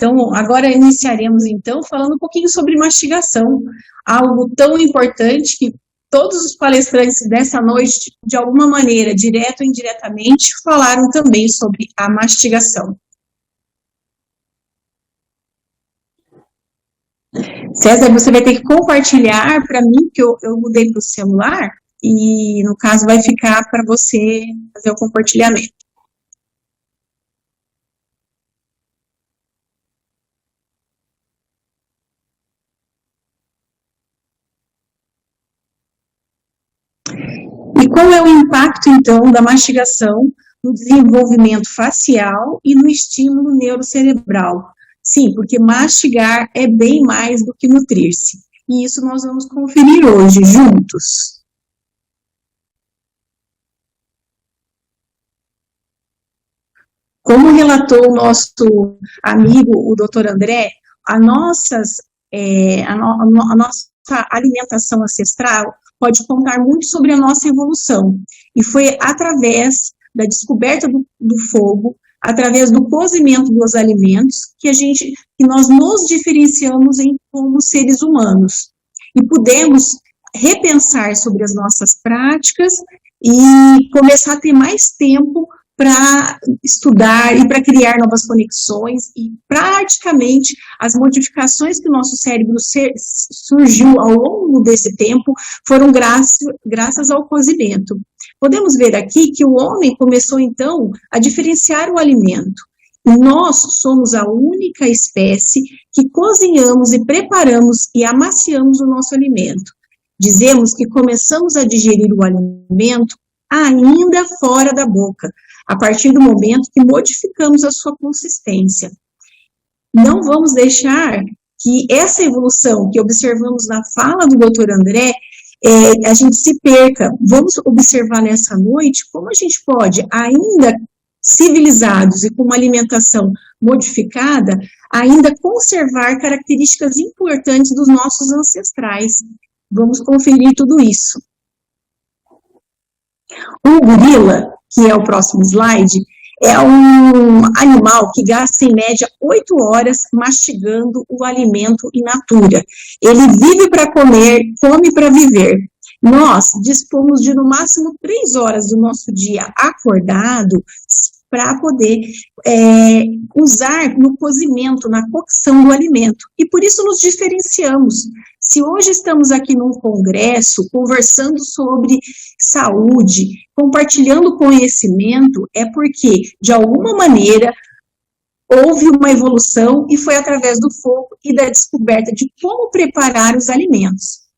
Então, agora iniciaremos, então, falando um pouquinho sobre mastigação, algo tão importante que todos os palestrantes dessa noite, de alguma maneira, direto ou indiretamente, falaram também sobre a mastigação. César, você vai ter que compartilhar para mim, que eu mudei para o celular, e no caso vai ficar para você fazer o compartilhamento. E qual é o impacto, então, da mastigação no desenvolvimento facial e no estímulo neurocerebral? Sim, porque mastigar é bem mais do que nutrir-se. E isso nós vamos conferir hoje, juntos. Como relatou o nosso amigo, o Dr. André, a nossa alimentação ancestral pode contar muito sobre a nossa evolução. E foi através da descoberta do fogo, através do cozimento dos alimentos, que nós nos diferenciamos como seres humanos. E pudemos repensar sobre as nossas práticas e começar a ter mais tempo para estudar e para criar novas conexões, e praticamente as modificações que o nosso cérebro surgiu ao longo desse tempo foram graças ao cozimento. Podemos ver aqui que o homem começou então a diferenciar o alimento. E nós somos a única espécie que cozinhamos e preparamos e amaciamos o nosso alimento. Dizemos que começamos a digerir o alimento ainda fora da boca, a partir do momento que modificamos a sua consistência. Não vamos deixar que essa evolução que observamos na fala do Dr. André, a gente se perca. Vamos observar nessa noite como a gente pode, ainda civilizados e com uma alimentação modificada, ainda conservar características importantes dos nossos ancestrais. Vamos conferir tudo isso. O gorila, que é o próximo slide, é um animal que gasta em média 8 horas mastigando o alimento in natura. Ele vive para comer, come para viver. Nós dispomos de no máximo 3 horas do nosso dia acordado para poder usar no cozimento, na cocção do alimento. E por isso nos diferenciamos. Se hoje estamos aqui num congresso, conversando sobre saúde, compartilhando conhecimento, é porque, de alguma maneira, houve uma evolução e foi através do fogo e da descoberta de como preparar os alimentos.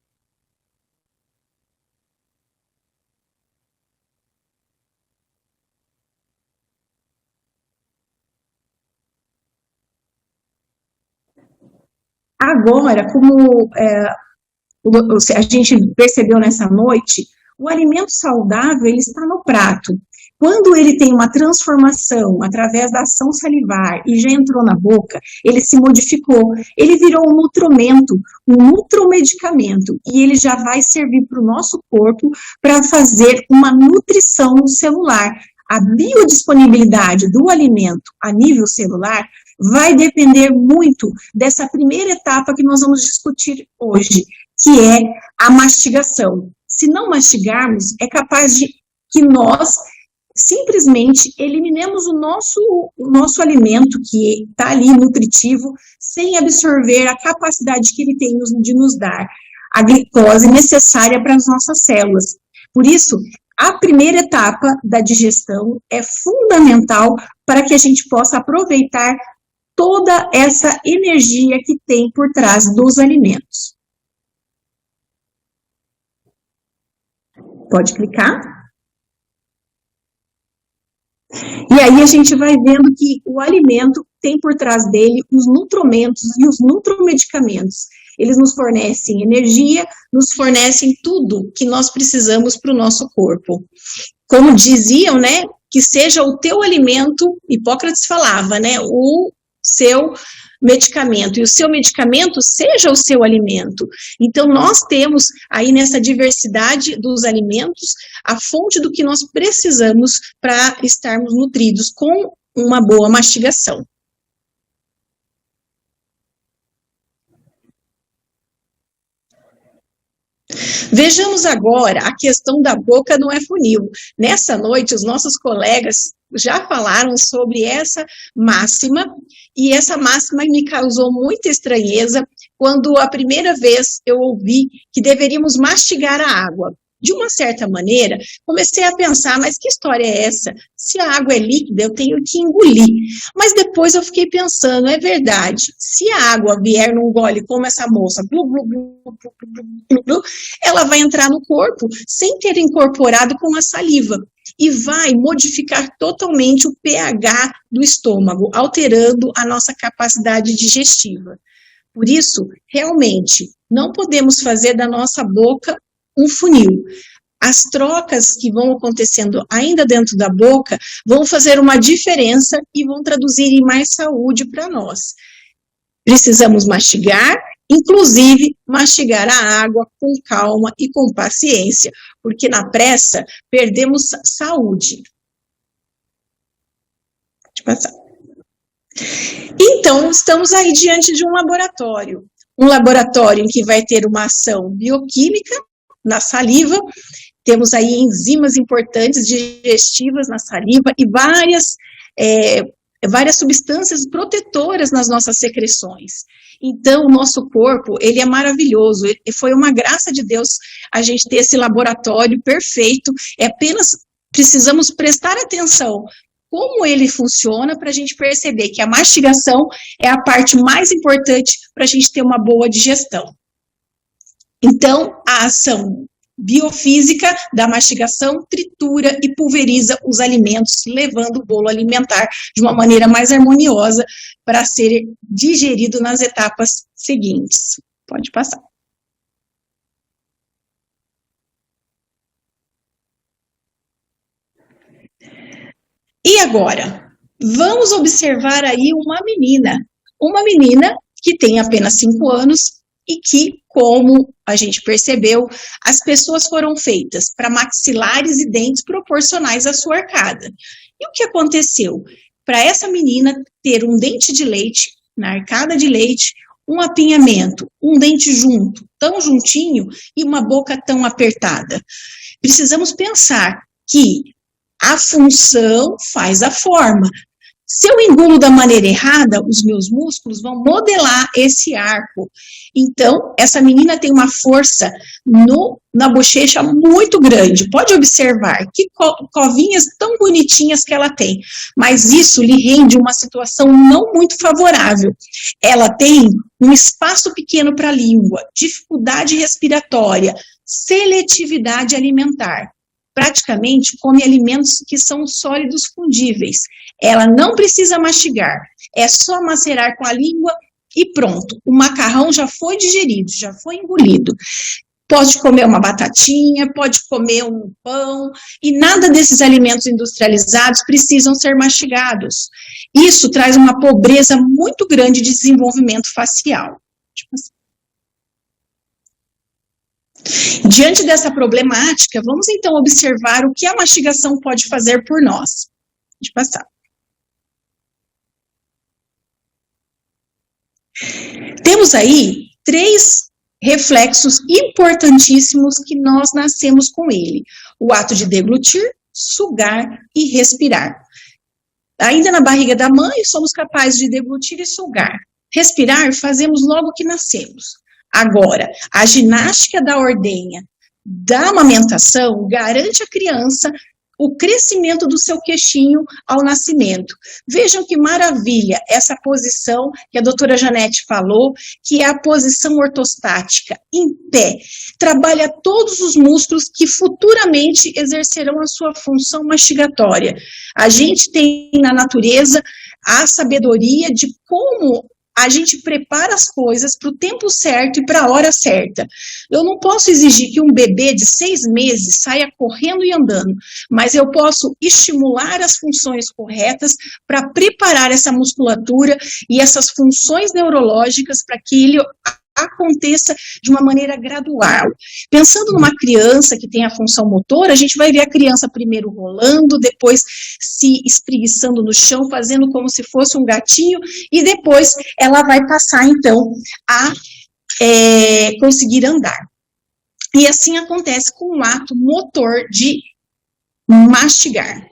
Agora, como a gente percebeu nessa noite, o alimento saudável, ele está no prato. Quando ele tem uma transformação através da ação salivar e já entrou na boca, ele se modificou, ele virou um nutrimento, um nutromedicamento, e ele já vai servir para o nosso corpo para fazer uma nutrição celular. A biodisponibilidade do alimento a nível celular vai depender muito dessa primeira etapa que nós vamos discutir hoje, que é a mastigação. Se não mastigarmos, é capaz de que nós simplesmente eliminemos o nosso alimento, que está ali nutritivo, sem absorver a capacidade que ele tem de nos dar a glicose necessária para as nossas células. Por isso, a primeira etapa da digestão é fundamental para que a gente possa aproveitar toda essa energia que tem por trás dos alimentos. Pode clicar. E aí a gente vai vendo que o alimento tem por trás dele os nutrimentos e os nutromedicamentos. Eles nos fornecem energia, nos fornecem tudo que nós precisamos para o nosso corpo. Como diziam, né, que seja o teu alimento, Hipócrates falava, né, o seu medicamento, e o seu medicamento seja o seu alimento. Então, nós temos aí nessa diversidade dos alimentos a fonte do que nós precisamos para estarmos nutridos com uma boa mastigação. Vejamos agora a questão da boca não é funil. Nessa noite, os nossos colegas já falaram sobre essa máxima, e essa máxima me causou muita estranheza quando a primeira vez eu ouvi que deveríamos mastigar a água. De uma certa maneira, comecei a pensar, mas que história é essa? Se a água é líquida, eu tenho que engolir. Mas depois eu fiquei pensando, é verdade, se a água vier num gole como essa moça, blu, blu, blu, blu, blu, blu, blu, ela vai entrar no corpo sem ter incorporado com a saliva e vai modificar totalmente o pH do estômago, alterando a nossa capacidade digestiva. Por isso, realmente, não podemos fazer da nossa boca um funil. As trocas que vão acontecendo ainda dentro da boca vão fazer uma diferença e vão traduzir em mais saúde para nós. Precisamos mastigar, inclusive mastigar a água com calma e com paciência, porque na pressa perdemos saúde. Deixa eu passar. Então, estamos aí diante de um laboratório em que vai ter uma ação bioquímica na saliva, temos aí enzimas importantes digestivas na saliva e várias substâncias protetoras nas nossas secreções. Então, o nosso corpo, ele é maravilhoso, foi uma graça de Deus a gente ter esse laboratório perfeito, apenas precisamos prestar atenção como ele funciona para a gente perceber que a mastigação é a parte mais importante para a gente ter uma boa digestão. Então, a ação biofísica da mastigação tritura e pulveriza os alimentos, levando o bolo alimentar de uma maneira mais harmoniosa para ser digerido nas etapas seguintes. Pode passar. E agora, vamos observar aí uma menina que tem apenas 5 anos e que, como a gente percebeu, as pessoas foram feitas para maxilares e dentes proporcionais à sua arcada. E o que aconteceu? Para essa menina ter um dente de leite, na arcada de leite, um apinhamento, um dente junto, tão juntinho, e uma boca tão apertada. Precisamos pensar que a função faz a forma. Se eu engulo da maneira errada, os meus músculos vão modelar esse arco. Então, essa menina tem uma força na bochecha muito grande. Pode observar que covinhas tão bonitinhas que ela tem. Mas isso lhe rende uma situação não muito favorável. Ela tem um espaço pequeno para a língua, dificuldade respiratória, seletividade alimentar. Praticamente come alimentos que são sólidos fundíveis. Ela não precisa mastigar, é só macerar com a língua e pronto. O macarrão já foi digerido, já foi engolido. Pode comer uma batatinha, pode comer um pão, e nada desses alimentos industrializados precisam ser mastigados. Isso traz uma pobreza muito grande de desenvolvimento facial. Diante dessa problemática, vamos então observar o que a mastigação pode fazer por nós. Deixa eu passar. Temos aí 3 reflexos importantíssimos que nós nascemos com ele. O ato de deglutir, sugar e respirar. Ainda na barriga da mãe, somos capazes de deglutir e sugar. Respirar, fazemos logo que nascemos. Agora, a ginástica da ordenha da amamentação garante à criança o crescimento do seu queixinho ao nascimento. Vejam que maravilha essa posição que a doutora Janete falou, que é a posição ortostática, em pé. Trabalha todos os músculos que futuramente exercerão a sua função mastigatória. A gente tem na natureza a sabedoria de como a gente prepara as coisas para o tempo certo e para a hora certa. Eu não posso exigir que um bebê de 6 meses saia correndo e andando, mas eu posso estimular as funções corretas para preparar essa musculatura e essas funções neurológicas para que ele aconteça de uma maneira gradual. Pensando numa criança que tem a função motora, a gente vai ver a criança primeiro rolando, depois se espreguiçando no chão, fazendo como se fosse um gatinho, e depois ela vai passar, então, a conseguir andar. E assim acontece com o ato motor de mastigar.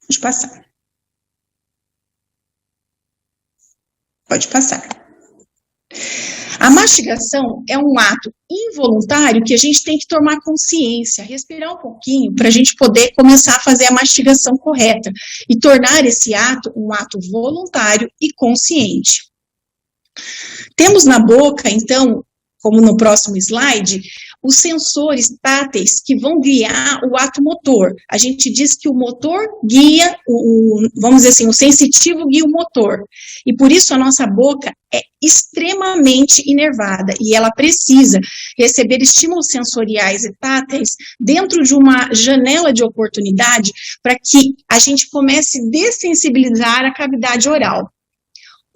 Pode passar. Pode passar. A mastigação é um ato involuntário que a gente tem que tomar consciência, respirar um pouquinho para a gente poder começar a fazer a mastigação correta e tornar esse ato um ato voluntário e consciente. Temos na boca, então, como no próximo slide, os sensores táteis que vão guiar o ato motor. A gente diz que o motor guia, vamos dizer assim, o sensitivo guia o motor. E por isso a nossa boca é extremamente inervada e ela precisa receber estímulos sensoriais e táteis dentro de uma janela de oportunidade para que a gente comece a dessensibilizar a cavidade oral.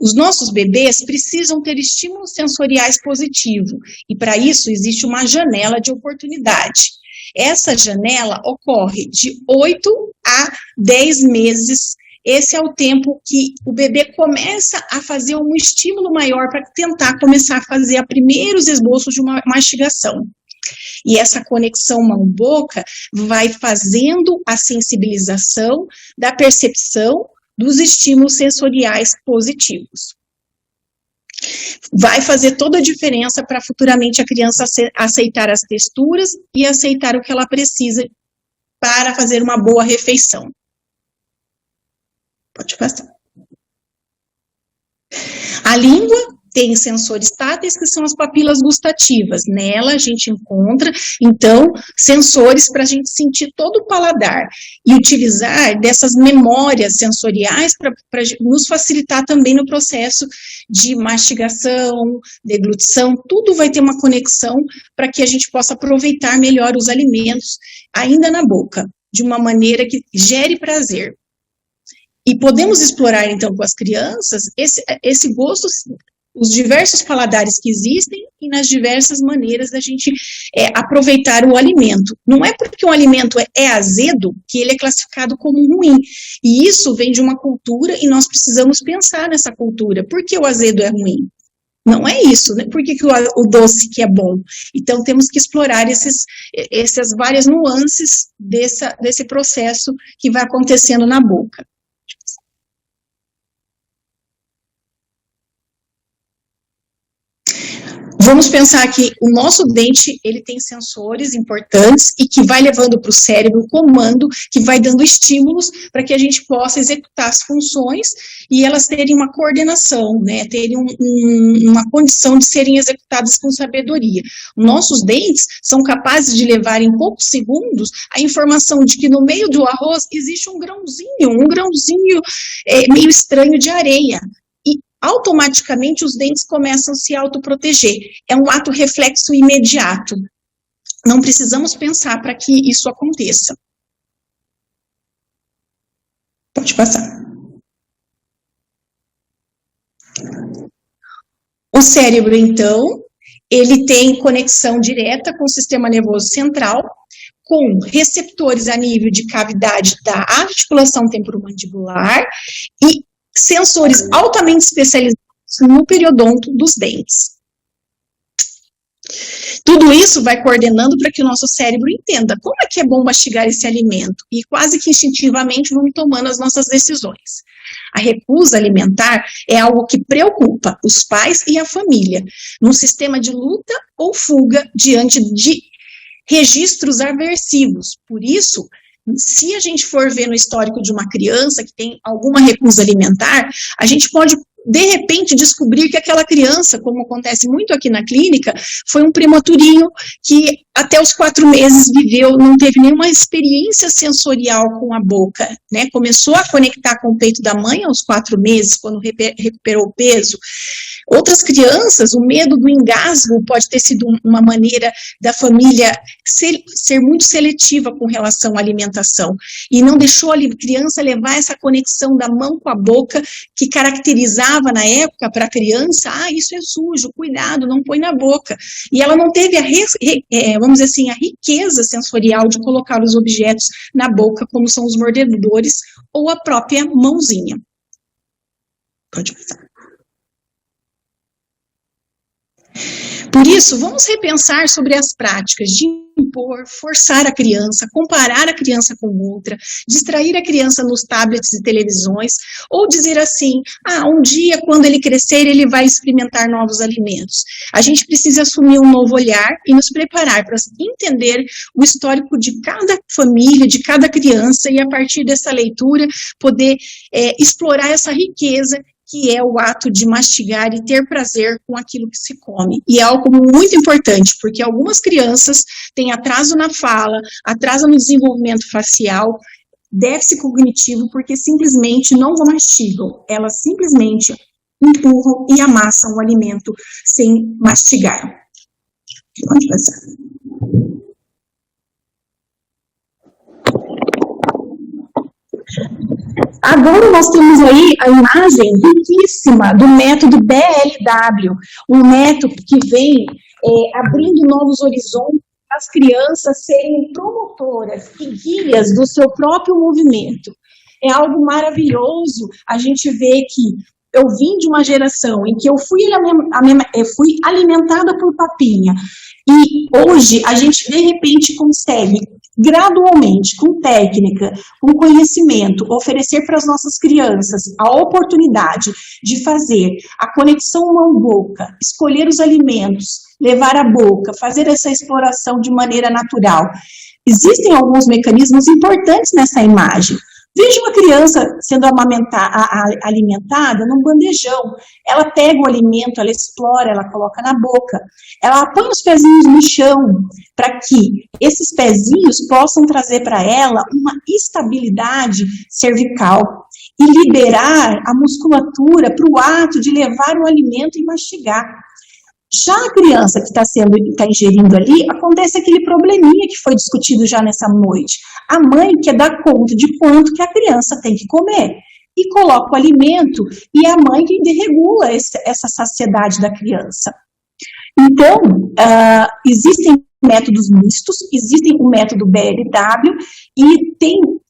Os nossos bebês precisam ter estímulos sensoriais positivos, e para isso existe uma janela de oportunidade. Essa janela ocorre de 8 a 10 meses, esse é o tempo que o bebê começa a fazer um estímulo maior para tentar começar a fazer os primeiros esboços de uma mastigação. E essa conexão mão-boca vai fazendo a sensibilização da percepção dos estímulos sensoriais positivos. Vai fazer toda a diferença para futuramente a criança aceitar as texturas e aceitar o que ela precisa para fazer uma boa refeição. Pode passar. A língua tem sensores táteis, que são as papilas gustativas. Nela a gente encontra, então, sensores para a gente sentir todo o paladar e utilizar dessas memórias sensoriais para nos facilitar também no processo de mastigação, deglutição, tudo vai ter uma conexão para que a gente possa aproveitar melhor os alimentos ainda na boca, de uma maneira que gere prazer. E podemos explorar, então, com as crianças, esse gosto, os diversos paladares que existem e nas diversas maneiras da gente aproveitar o alimento. Não é porque um alimento é azedo que ele é classificado como ruim. E isso vem de uma cultura e nós precisamos pensar nessa cultura. Por que o azedo é ruim? Não é isso, né? Por que o doce que é bom? Então, temos que explorar essas várias nuances desse processo que vai acontecendo na boca. Vamos pensar que o nosso dente, ele tem sensores importantes e que vai levando para o cérebro o comando, que vai dando estímulos para que a gente possa executar as funções e elas terem uma coordenação, né, terem uma condição de serem executadas com sabedoria. Nossos dentes são capazes de levar em poucos segundos a informação de que no meio do arroz existe um grãozinho meio estranho de areia. Automaticamente os dentes começam a se autoproteger. É um ato reflexo imediato. Não precisamos pensar para que isso aconteça. Pode passar. O cérebro, então, ele tem conexão direta com o sistema nervoso central, com receptores a nível de cavidade da articulação temporomandibular e sensores altamente especializados no periodonto dos dentes. Tudo isso vai coordenando para que o nosso cérebro entenda como é que é bom mastigar esse alimento e quase que instintivamente vamos tomando as nossas decisões. A recusa alimentar é algo que preocupa os pais e a família, num sistema de luta ou fuga diante de registros aversivos. Por isso, se a gente for ver no histórico de uma criança que tem alguma recusa alimentar, a gente pode, de repente, descobrir que aquela criança, como acontece muito aqui na clínica, foi um prematurinho que até os 4 meses viveu, não teve nenhuma experiência sensorial com a boca, né? Começou a conectar com o peito da mãe aos 4 meses, quando recuperou o peso. Outras crianças, o medo do engasgo pode ter sido uma maneira da família ser muito seletiva com relação à alimentação e não deixou a criança levar essa conexão da mão com a boca que caracterizava na época para a criança, isso é sujo, cuidado, não põe na boca. E ela não teve vamos dizer assim, a riqueza sensorial de colocar os objetos na boca, como são os mordedores ou a própria mãozinha. Pode passar. Por isso, vamos repensar sobre as práticas de impor, forçar a criança, comparar a criança com outra, distrair a criança nos tablets e televisões, ou dizer assim, um dia, quando ele crescer, ele vai experimentar novos alimentos. A gente precisa assumir um novo olhar e nos preparar para entender o histórico de cada família, de cada criança, e a partir dessa leitura, poder explorar essa riqueza que é o ato de mastigar e ter prazer com aquilo que se come. E é algo muito importante, porque algumas crianças têm atraso na fala, atraso no desenvolvimento facial, déficit cognitivo, porque simplesmente não mastigam, elas simplesmente empurram e amassam o alimento sem mastigar. Pode passar. Agora nós temos aí a imagem riquíssima do método BLW, um método que vem abrindo novos horizontes para as crianças serem promotoras e guias do seu próprio movimento. É algo maravilhoso a gente ver que eu vim de uma geração em que eu fui alimentada por papinha, e hoje a gente de repente consegue gradualmente, com técnica, com conhecimento, oferecer para as nossas crianças a oportunidade de fazer a conexão mão-boca, escolher os alimentos, levar à boca, fazer essa exploração de maneira natural. Existem alguns mecanismos importantes nessa imagem. Veja uma criança sendo alimentada num bandejão. Ela pega o alimento, ela explora, ela coloca na boca. Ela põe os pezinhos no chão para que esses pezinhos possam trazer para ela uma estabilidade cervical e liberar a musculatura para o ato de levar o alimento e mastigar. Já a criança que está ingerindo ali, acontece aquele probleminha que foi discutido já nessa noite. A mãe quer dar conta de quanto que a criança tem que comer e coloca o alimento, e a mãe que regula essa saciedade da criança. Então, existem métodos mistos, existem o método BLW, e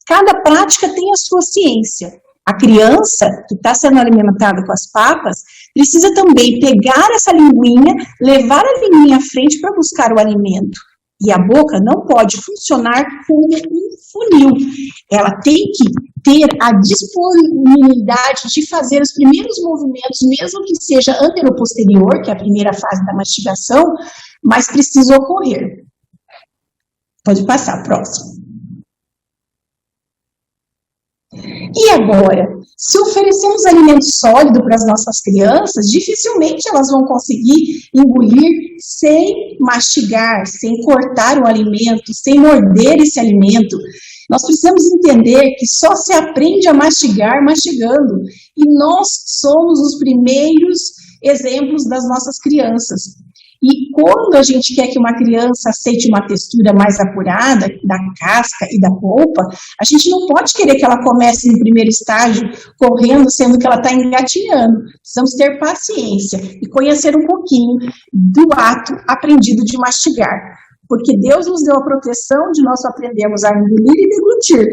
cada prática tem a sua ciência. A criança que está sendo alimentada com as papas precisa também pegar essa linguinha, levar a linguinha à frente para buscar o alimento. E a boca não pode funcionar como um funil. Ela tem que ter a disponibilidade de fazer os primeiros movimentos, mesmo que seja anteroposterior, que é a primeira fase da mastigação, mas precisa ocorrer. Pode passar, próximo. E agora, se oferecemos alimento sólido para as nossas crianças, dificilmente elas vão conseguir engolir sem mastigar, sem cortar o alimento, sem morder esse alimento. Nós precisamos entender que só se aprende a mastigar mastigando. E nós somos os primeiros exemplos das nossas crianças. E quando a gente quer que uma criança aceite uma textura mais apurada, da casca e da polpa, a gente não pode querer que ela comece no primeiro estágio correndo, sendo que ela está engatinhando. Precisamos ter paciência e conhecer um pouquinho do ato aprendido de mastigar. Porque Deus nos deu a proteção de nós aprendermos a engolir e deglutir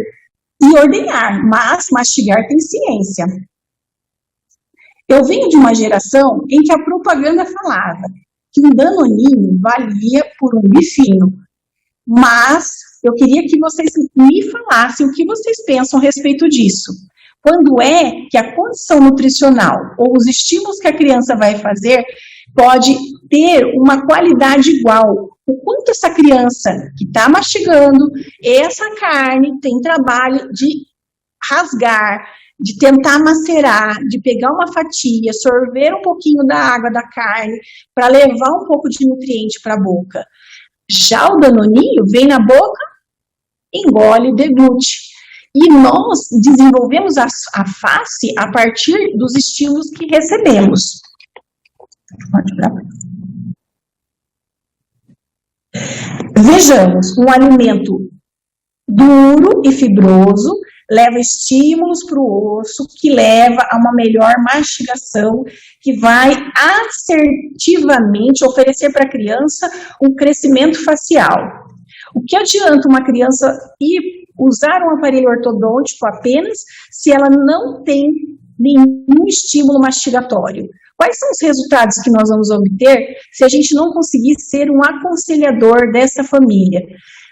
e ordenhar, mas mastigar tem ciência. Eu venho de uma geração em que a propaganda falava que um danoninho valia por um bifinho. Mas eu queria que vocês me falassem o que vocês pensam a respeito disso. Quando é que a condição nutricional ou os estímulos que a criança vai fazer pode ter uma qualidade igual? O quanto essa criança que está mastigando essa carne tem trabalho de rasgar, de tentar macerar, de pegar uma fatia, sorver um pouquinho da água da carne para levar um pouco de nutriente para a boca. Já o danoninho vem na boca, engole, deglute. E nós desenvolvemos a face a partir dos estímulos que recebemos. Vejamos, um alimento duro e fibroso leva estímulos para o osso, que leva a uma melhor mastigação, que vai assertivamente oferecer para a criança um crescimento facial. O que adianta uma criança ir usar um aparelho ortodôntico apenas se ela não tem nenhum estímulo mastigatório. Quais são os resultados que nós vamos obter se a gente não conseguir ser um aconselhador dessa família?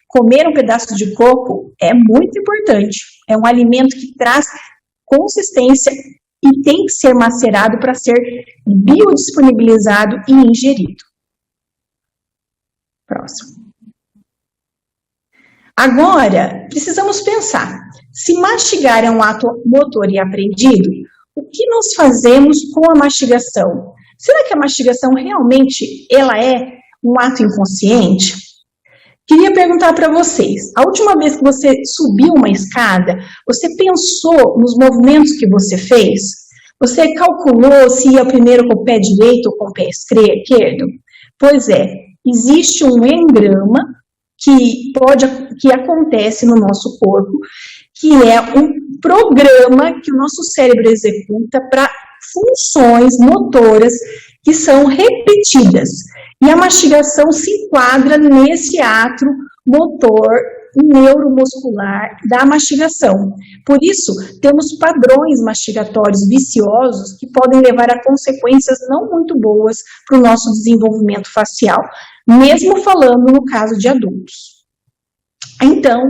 Comer um pedaço de coco é muito importante. É um alimento que traz consistência e tem que ser macerado para ser biodisponibilizado e ingerido. Próximo. Agora, precisamos pensar, se mastigar é um ato motor e aprendido, o que nós fazemos com a mastigação? Será que a mastigação realmente ela é um ato inconsciente? Queria perguntar para vocês, a última vez que você subiu uma escada, você pensou nos movimentos que você fez? Você calculou se ia primeiro com o pé direito ou com o pé esquerdo? Pois é, existe um engrama que acontece no nosso corpo, que é um programa que o nosso cérebro executa para funções motoras que são repetidas. E a mastigação se enquadra nesse ato motor neuromuscular da mastigação. Por isso, temos padrões mastigatórios viciosos que podem levar a consequências não muito boas para o nosso desenvolvimento facial, mesmo falando no caso de adultos. Então,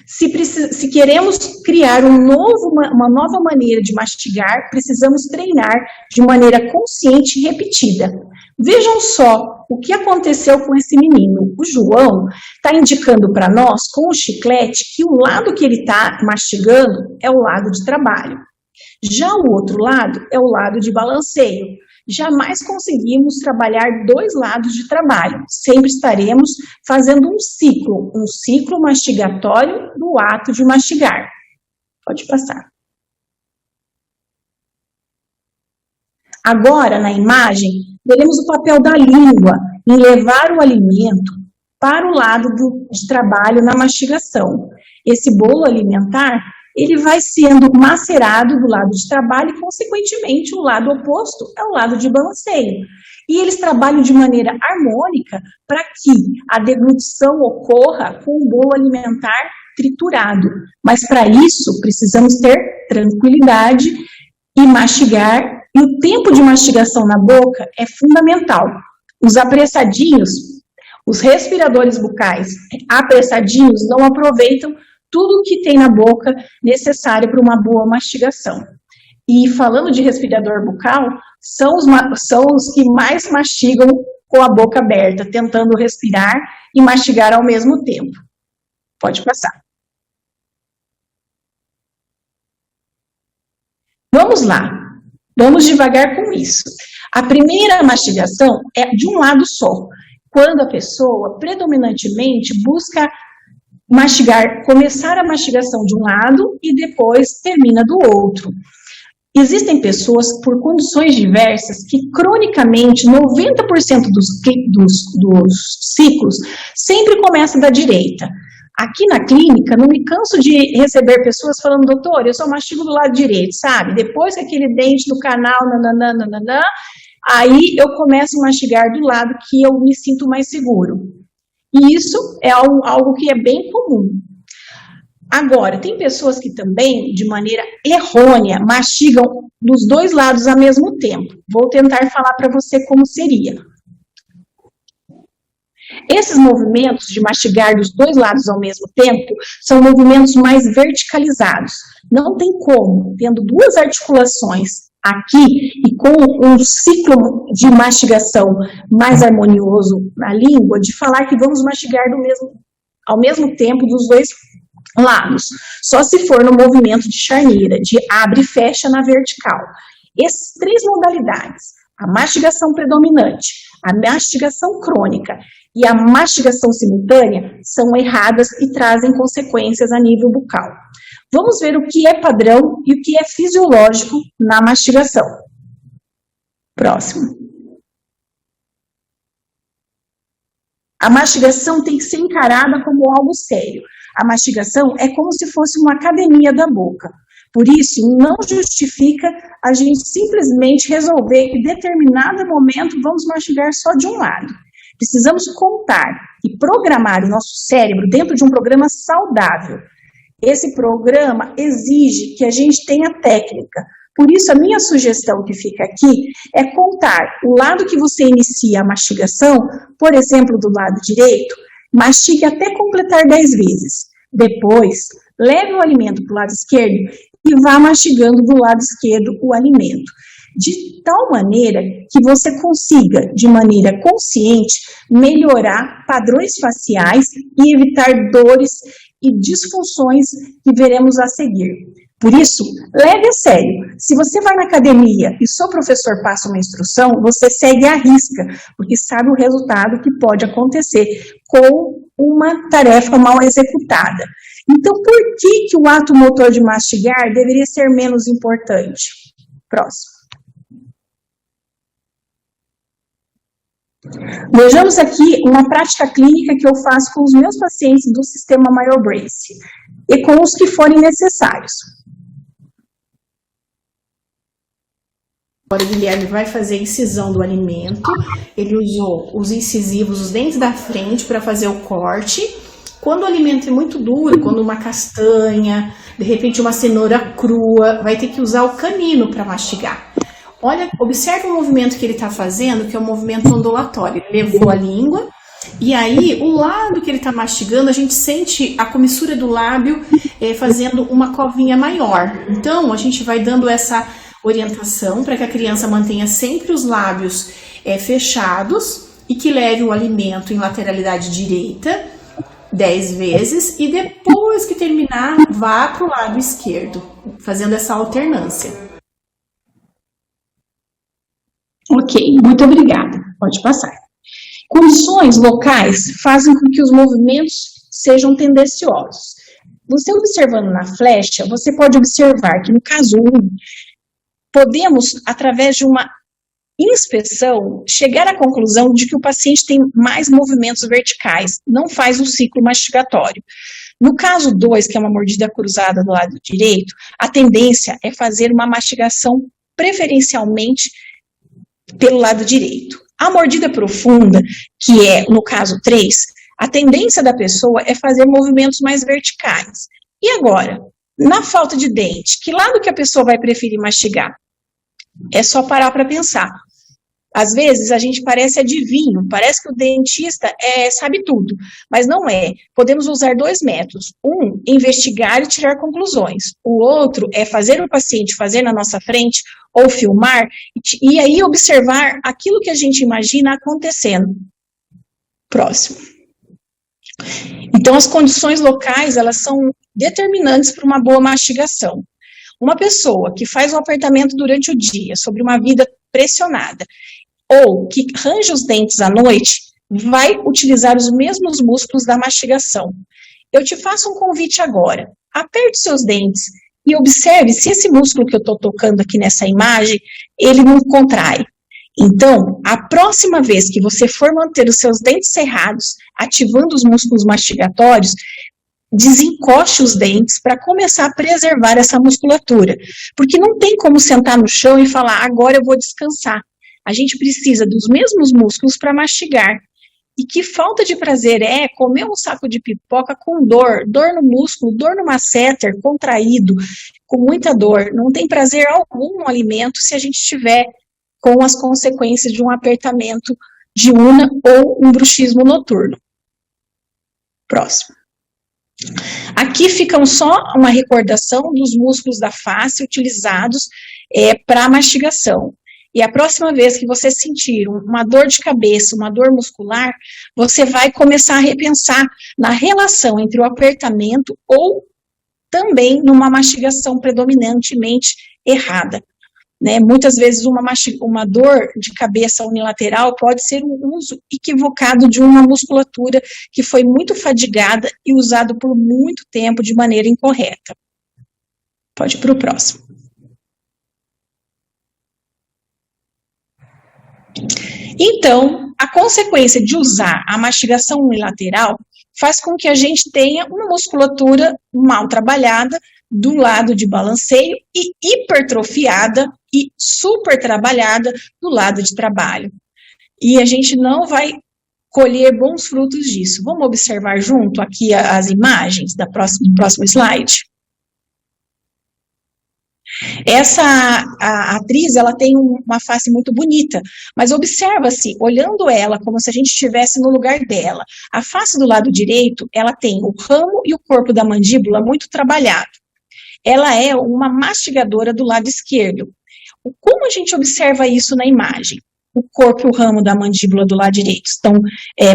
se queremos criar uma nova maneira de mastigar, precisamos treinar de maneira consciente e repetida. Vejam só o que aconteceu com esse menino. O João está indicando para nós, com o chiclete, que o lado que ele está mastigando é o lado de trabalho. Já o outro lado é o lado de balanceio. Jamais conseguimos trabalhar dois lados de trabalho. Sempre estaremos fazendo um ciclo mastigatório do ato de mastigar. Pode passar. Agora, na imagem, veremos o papel da língua em levar o alimento para o lado de trabalho na mastigação. Esse bolo alimentar, ele vai sendo macerado do lado de trabalho e, consequentemente, o lado oposto é o lado de balanceio. E eles trabalham de maneira harmônica para que a deglutição ocorra com o bolo alimentar triturado. Mas, para isso, precisamos ter tranquilidade e mastigar. E o tempo de mastigação na boca é fundamental. Os apressadinhos, os respiradores bucais apressadinhos não aproveitam tudo o que tem na boca necessário para uma boa mastigação. E falando de respirador bucal, são os que mais mastigam com a boca aberta, tentando respirar e mastigar ao mesmo tempo. Pode passar. Vamos lá, vamos devagar com isso. A primeira mastigação é de um lado só, quando a pessoa predominantemente busca começar a mastigação de um lado e depois termina do outro. Existem pessoas, por condições diversas, que cronicamente 90% dos ciclos sempre começam da direita. Aqui na clínica, não me canso de receber pessoas falando, doutor, eu só mastigo do lado direito, sabe? Depois que aquele dente do canal, nananana, aí eu começo a mastigar do lado que eu me sinto mais seguro. E isso é algo que é bem comum. Agora, tem pessoas que também, de maneira errônea, mastigam dos dois lados ao mesmo tempo. Vou tentar falar para você como seria. Esses movimentos de mastigar dos dois lados ao mesmo tempo são movimentos mais verticalizados. Não tem como, tendo duas articulações aqui e com um ciclo de mastigação mais harmonioso na língua, de falar que vamos mastigar ao mesmo tempo dos dois lados. Só se for no movimento de charneira, de abre e fecha na vertical. Essas três modalidades, a mastigação predominante, a mastigação crônica e a mastigação simultânea, são erradas e trazem consequências a nível bucal. Vamos ver o que é padrão e o que é fisiológico na mastigação. Próximo. A mastigação tem que ser encarada como algo sério. A mastigação é como se fosse uma academia da boca. Por isso, não justifica a gente simplesmente resolver que em determinado momento vamos mastigar só de um lado. Precisamos contar e programar o nosso cérebro dentro de um programa saudável. Esse programa exige que a gente tenha técnica. Por isso, a minha sugestão que fica aqui é contar o lado que você inicia a mastigação, por exemplo, do lado direito, mastigue até completar 10 vezes. Depois, leve o alimento para o lado esquerdo e vá mastigando do lado esquerdo o alimento, de tal maneira que você consiga, de maneira consciente, melhorar padrões faciais e evitar dores e disfunções que veremos a seguir. Por isso, leve a sério. Se você vai na academia e seu professor passa uma instrução, você segue à risca, porque sabe o resultado que pode acontecer com uma tarefa mal executada. Então, por que o ato motor de mastigar deveria ser menos importante? Próximo. Vejamos aqui uma prática clínica que eu faço com os meus pacientes do sistema MyoBrace e com os que forem necessários. Agora o Guilherme vai fazer a incisão do alimento. Ele usou os incisivos, os dentes da frente para fazer o corte. Quando o alimento é muito duro, quando uma castanha, de repente uma cenoura crua, vai ter que usar o canino para mastigar. Olha, observe o movimento que ele está fazendo, que é um movimento ondulatório. Ele levou a língua e aí o lado que ele está mastigando, a gente sente a comissura do lábio fazendo uma covinha maior. Então, a gente vai dando essa orientação para que a criança mantenha sempre os lábios fechados e que leve o alimento em lateralidade direita 10 vezes e depois que terminar, vá para o lado esquerdo, fazendo essa alternância. Ok, muito obrigada. Pode passar. Condições locais fazem com que os movimentos sejam tendenciosos. Você observando na flecha, você pode observar que no caso 1, podemos, através de uma inspeção, chegar à conclusão de que o paciente tem mais movimentos verticais, não faz um ciclo mastigatório. No caso 2, que é uma mordida cruzada do lado direito, a tendência é fazer uma mastigação preferencialmente pelo lado direito. A mordida profunda, que é, no caso 3, a tendência da pessoa é fazer movimentos mais verticais. E agora, na falta de dente, que lado que a pessoa vai preferir mastigar? É só parar para pensar. Às vezes a gente parece adivinho, parece que o dentista sabe tudo, mas não é. Podemos usar 2 métodos. Um, investigar e tirar conclusões. O outro é fazer o paciente fazer na nossa frente ou filmar e aí observar aquilo que a gente imagina acontecendo. Próximo. Então, as condições locais, elas são determinantes para uma boa mastigação. Uma pessoa que faz um apertamento durante o dia, sobre uma vida pressionada, ou que range os dentes à noite, vai utilizar os mesmos músculos da mastigação. Eu te faço um convite agora. Aperte seus dentes e observe se esse músculo que eu estou tocando aqui nessa imagem, ele não contrai. Então, a próxima vez que você for manter os seus dentes cerrados, ativando os músculos mastigatórios, desencoste os dentes para começar a preservar essa musculatura. Porque não tem como sentar no chão e falar, agora eu vou descansar. A gente precisa dos mesmos músculos para mastigar. E que falta de prazer é comer um saco de pipoca com dor no músculo, dor no masseter, contraído, com muita dor. Não tem prazer algum no alimento se a gente estiver com as consequências de um apertamento de una ou um bruxismo noturno. Próximo. Aqui ficam só uma recordação dos músculos da face utilizados para mastigação. E a próxima vez que você sentir uma dor de cabeça, uma dor muscular, você vai começar a repensar na relação entre o apertamento ou também numa mastigação predominantemente errada. Né? Muitas vezes uma dor de cabeça unilateral pode ser um uso equivocado de uma musculatura que foi muito fadigada e usado por muito tempo de maneira incorreta. Pode ir para o próximo. Então, a consequência de usar a mastigação unilateral faz com que a gente tenha uma musculatura mal trabalhada do lado de balanceio e hipertrofiada e super trabalhada do lado de trabalho. E a gente não vai colher bons frutos disso. Vamos observar junto aqui as imagens do próximo slide? A atriz, ela tem uma face muito bonita, mas observa-se, olhando ela como se a gente estivesse no lugar dela. A face do lado direito, ela tem o ramo e o corpo da mandíbula muito trabalhado. Ela é uma mastigadora do lado esquerdo. Como a gente observa isso na imagem? O corpo e o ramo da mandíbula do lado direito estão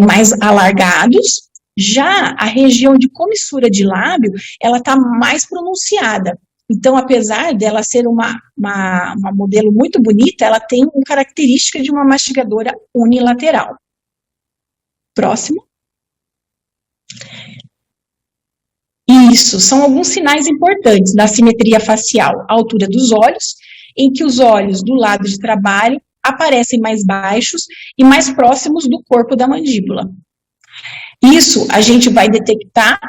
mais alargados, já a região de comissura de lábio, ela está mais pronunciada. Então, apesar dela ser uma modelo muito bonita, ela tem uma característica de uma mastigadora unilateral. Próximo. Isso, são alguns sinais importantes da simetria facial. A altura dos olhos, em que os olhos do lado de trabalho aparecem mais baixos e mais próximos do corpo da mandíbula. Isso a gente vai detectar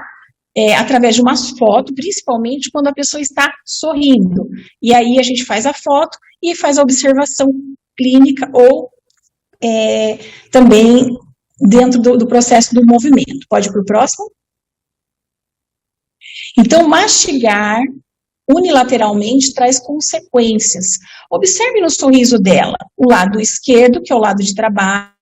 através de umas fotos, principalmente quando a pessoa está sorrindo. E aí a gente faz a foto e faz a observação clínica ou também dentro do processo do movimento. Pode ir para o próximo? Então, mastigar unilateralmente traz consequências. Observe no sorriso dela, o lado esquerdo, que é o lado de trabalho,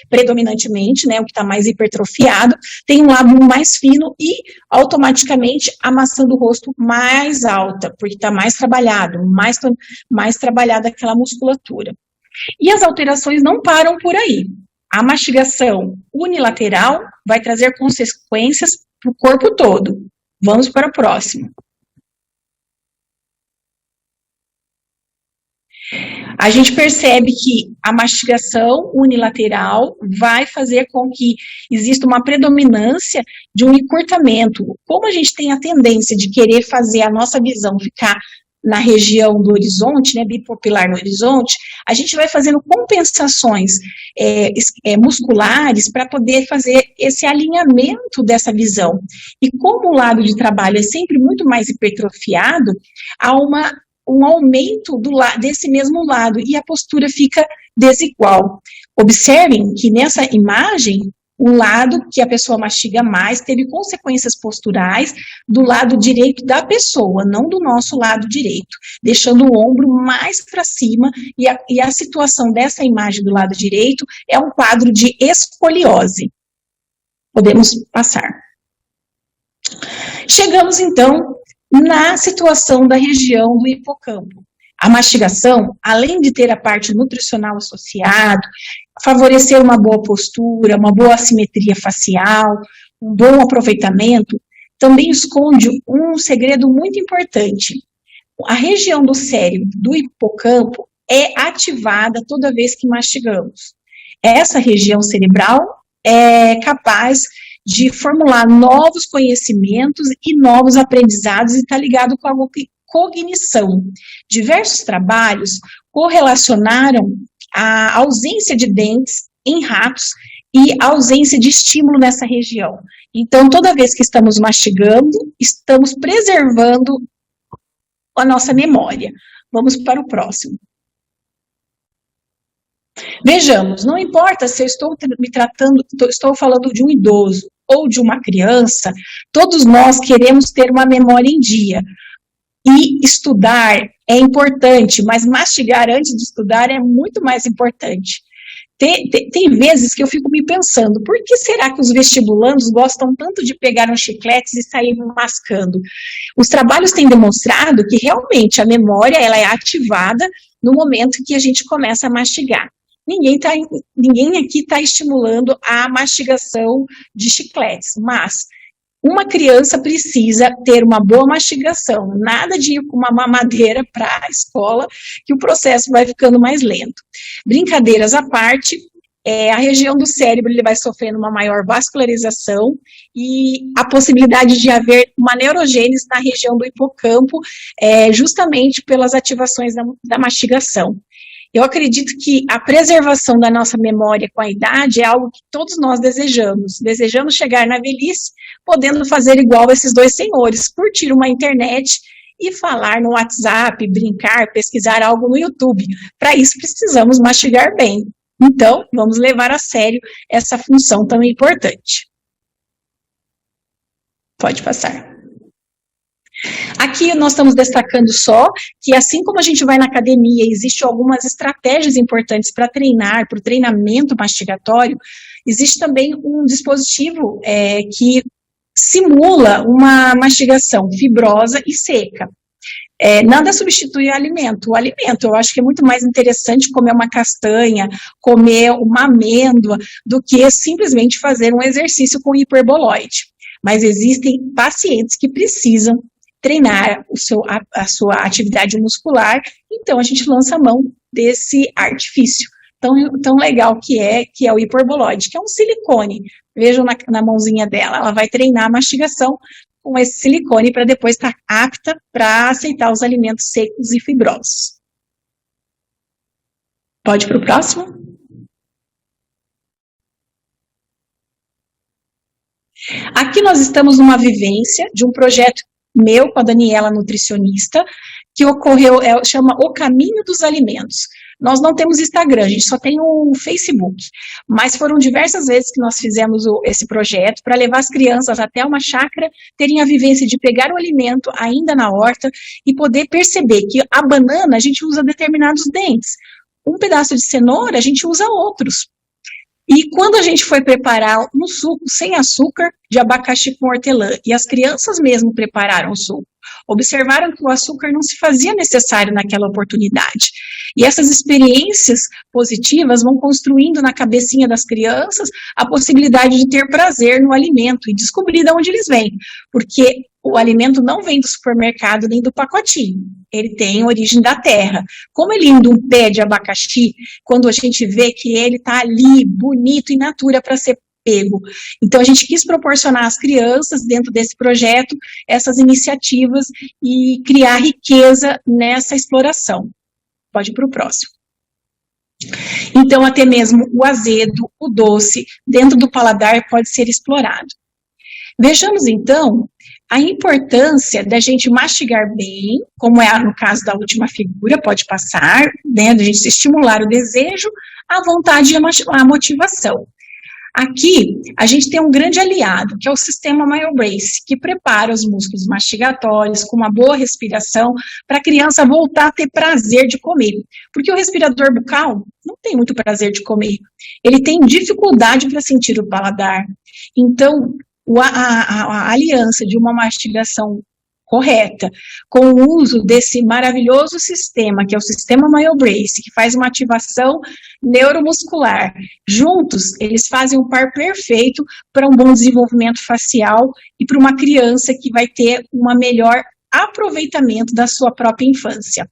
predominantemente, né, o que está mais hipertrofiado, tem um lábio mais fino e, automaticamente, a maçã do rosto mais alta, porque está mais trabalhado, mais trabalhada aquela musculatura. E as alterações não param por aí. A mastigação unilateral vai trazer consequências para o corpo todo. Vamos para o próximo. A gente percebe que a mastigação unilateral vai fazer com que exista uma predominância de um encurtamento. Como a gente tem a tendência de querer fazer a nossa visão ficar na região do horizonte, né, bipupilar no horizonte, a gente vai fazendo compensações musculares para poder fazer esse alinhamento dessa visão. E como o lado de trabalho é sempre muito mais hipertrofiado, há um aumento desse mesmo lado e a postura fica desigual. Observem que nessa imagem, o lado que a pessoa mastiga mais teve consequências posturais do lado direito da pessoa, não do nosso lado direito, deixando o ombro mais para cima e a situação dessa imagem do lado direito é um quadro de escoliose. Podemos passar. Chegamos, então, na situação da região do hipocampo. A mastigação, além de ter a parte nutricional associada, favorecer uma boa postura, uma boa assimetria facial, um bom aproveitamento, também esconde um segredo muito importante. A região do cérebro, do hipocampo, é ativada toda vez que mastigamos. Essa região cerebral é capaz de formular novos conhecimentos e novos aprendizados e está ligado com a cognição. Diversos trabalhos correlacionaram a ausência de dentes em ratos e a ausência de estímulo nessa região. Então, toda vez que estamos mastigando, estamos preservando a nossa memória. Vamos para o próximo. Vejamos, não importa se eu estou falando de um idoso ou de uma criança, todos nós queremos ter uma memória em dia. E estudar é importante, mas mastigar antes de estudar é muito mais importante. Tem vezes que eu fico me pensando, por que será que os vestibulandos gostam tanto de pegar uns chicletes e sair mascando? Os trabalhos têm demonstrado que realmente a memória ela é ativada no momento que a gente começa a mastigar. Ninguém aqui está estimulando a mastigação de chicletes, mas uma criança precisa ter uma boa mastigação, nada de ir com uma mamadeira para a escola, que o processo vai ficando mais lento. Brincadeiras à parte, a região do cérebro ele vai sofrendo uma maior vascularização e a possibilidade de haver uma neurogênese na região do hipocampo, justamente pelas ativações da mastigação. Eu acredito que a preservação da nossa memória com a idade é algo que todos nós desejamos. Desejamos chegar na velhice podendo fazer igual esses dois senhores, curtir uma internet e falar no WhatsApp, brincar, pesquisar algo no YouTube. Para isso precisamos mastigar bem. Então, vamos levar a sério essa função tão importante. Pode passar. Aqui nós estamos destacando só que, assim como a gente vai na academia, existem algumas estratégias importantes para treinar, para o treinamento mastigatório, existe também um dispositivo que simula uma mastigação fibrosa e seca. Nada substitui o alimento. O alimento, eu acho que é muito mais interessante comer uma castanha, comer uma amêndoa, do que simplesmente fazer um exercício com hiperboloide. Mas existem pacientes que precisam treinar a sua atividade muscular, então a gente lança a mão desse artifício tão legal que é o hiperboloide, que é um silicone. Vejam na mãozinha dela, ela vai treinar a mastigação com esse silicone para depois estar apta para aceitar os alimentos secos e fibrosos. Pode ir para o próximo? Aqui nós estamos numa vivência de um projeto meu com a Daniela, nutricionista, que ocorreu, chama O Caminho dos Alimentos. Nós não temos Instagram, a gente só tem o Facebook, mas foram diversas vezes que nós fizemos esse projeto para levar as crianças até uma chácara, terem a vivência de pegar o alimento ainda na horta e poder perceber que a banana a gente usa determinados dentes, um pedaço de cenoura a gente usa outros. E quando a gente foi preparar um suco sem açúcar de abacaxi com hortelã, e as crianças mesmo prepararam o suco, observaram que o açúcar não se fazia necessário naquela oportunidade. E essas experiências positivas vão construindo na cabecinha das crianças a possibilidade de ter prazer no alimento e descobrir de onde eles vêm. Porque o alimento não vem do supermercado nem do pacotinho, ele tem origem da terra. Como ele indo um pé de abacaxi, quando a gente vê que ele está ali, bonito, in natura, para ser pego. Então, a gente quis proporcionar às crianças, dentro desse projeto, essas iniciativas e criar riqueza nessa exploração. Pode ir para o próximo. Então, até mesmo o azedo, o doce, dentro do paladar pode ser explorado. Vejamos, então, a importância da gente mastigar bem, como é no caso da última figura, pode passar, né, da gente estimular o desejo, a vontade e a motivação. Aqui, a gente tem um grande aliado, que é o sistema MyoBrace, que prepara os músculos mastigatórios com uma boa respiração para a criança voltar a ter prazer de comer. Porque o respirador bucal não tem muito prazer de comer. Ele tem dificuldade para sentir o paladar. Então, a aliança de uma mastigação correta, com o uso desse maravilhoso sistema, que é o sistema MyoBrace, que faz uma ativação neuromuscular. Juntos, eles fazem um par perfeito para um bom desenvolvimento facial e para uma criança que vai ter um melhor aproveitamento da sua própria infância.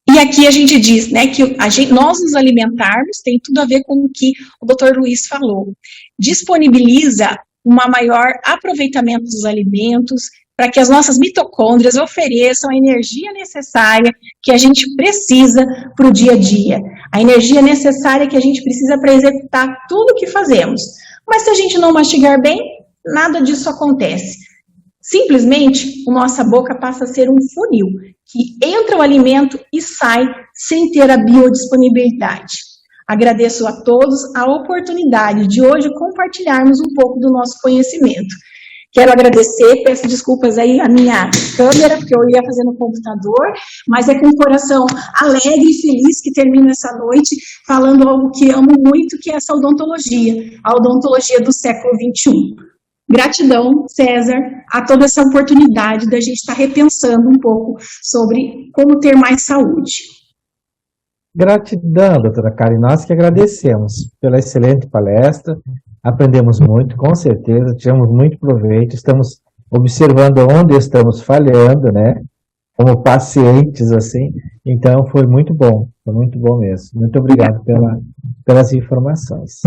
E aqui a gente diz, né, que nós nos alimentarmos tem tudo a ver com o que o Dr. Luiz falou. Disponibiliza um maior aproveitamento dos alimentos, para que as nossas mitocôndrias ofereçam a energia necessária que a gente precisa para o dia a dia. A energia necessária que a gente precisa para executar tudo o que fazemos. Mas se a gente não mastigar bem, nada disso acontece. Simplesmente, a nossa boca passa a ser um funil, que entra o alimento e sai sem ter a biodisponibilidade. Agradeço a todos a oportunidade de hoje compartilharmos um pouco do nosso conhecimento. Quero agradecer, peço desculpas aí a minha câmera, porque eu ia fazer no computador, mas é com o coração alegre e feliz que termino essa noite falando algo que amo muito, que é essa odontologia, a odontologia do século XXI. Gratidão, César, a toda essa oportunidade da gente estar repensando um pouco sobre como ter mais saúde. Gratidão, doutora Karen, nós que agradecemos pela excelente palestra, aprendemos muito, com certeza, tivemos muito proveito, estamos observando onde estamos falhando, né, como pacientes, assim, então foi muito bom mesmo. Muito obrigado pelas informações.